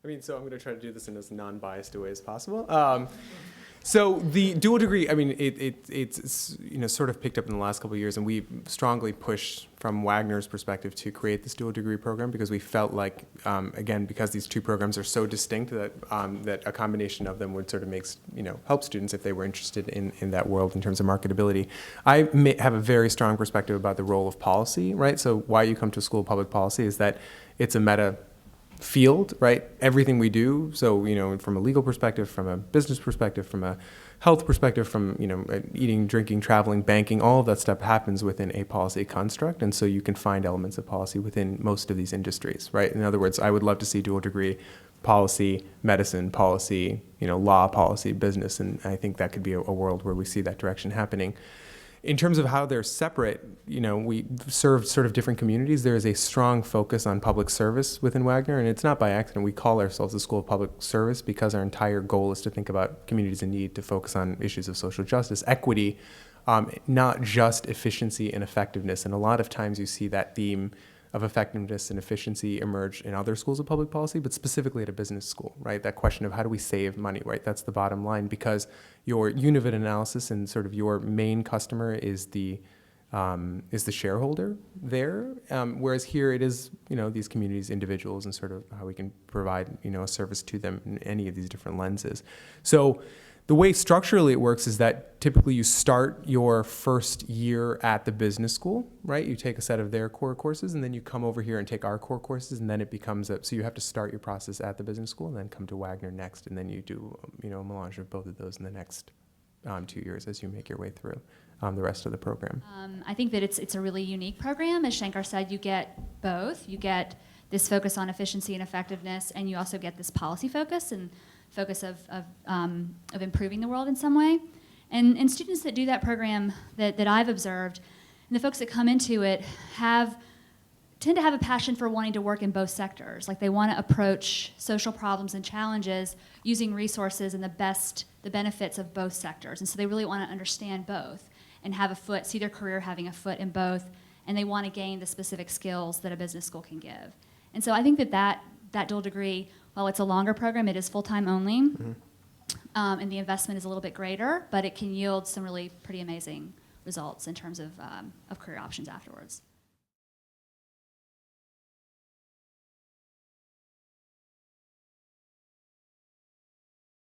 I mean, so I'm going to try to do this in as non-biased a way as possible. So the dual degree, I mean, it's sort of picked up in the last couple of years, and we strongly pushed from Wagner's perspective to create this dual degree program because we felt like, again, because these two programs are so distinct that that a combination of them would sort of help students if they were interested in that world in terms of marketability. I have a very strong perspective about the role of policy, right? So why you come to a school of public policy is that it's a meta field, right? Everything we do, so from a legal perspective, from a business perspective, from a health perspective, from eating, drinking, traveling, banking, all of that stuff happens within a policy construct, and so you can find elements of policy within most of these industries, right? In other words, I would love to see dual degree policy, medicine, policy, law, policy, business, and I think that could be a world where we see that direction happening. In terms of how they're separate, we serve sort of different communities. There is a strong focus on public service within Wagner, and it's not by accident. We call ourselves the School of Public Service because our entire goal is to think about communities in need, to focus on issues of social justice, equity, not just efficiency and effectiveness. And a lot of times you see that theme of effectiveness and efficiency emerge in other schools of public policy, but specifically at a business school, right? That question of how do we save money, right? That's the bottom line, because your unit of analysis and sort of your main customer is the shareholder there, whereas here it is, these communities, individuals, and sort of how we can provide, a service to them in any of these different lenses. So the way structurally it works is that typically you start your first year at the business school, right? You take a set of their core courses, and then you come over here and take our core courses, and then it becomes so you have to start your process at the business school and then come to Wagner next, and then you do, a melange of both of those in the next 2 years as you make your way through the rest of the program. I think that it's a really unique program. As Shankar said, you get both. You get this focus on efficiency and effectiveness, and you also get this policy focus and focus of improving the world in some way. And students that do that program that I've observed, and the folks that come into it tend to have a passion for wanting to work in both sectors. Like they want to approach social problems and challenges using resources and the benefits of both sectors. And so they really want to understand both and see their career having a foot in both, and they want to gain the specific skills that a business school can give. And so I think that dual degree, while it's a longer program, it is full-time only, and the investment is a little bit greater, but it can yield some really pretty amazing results in terms of career options afterwards.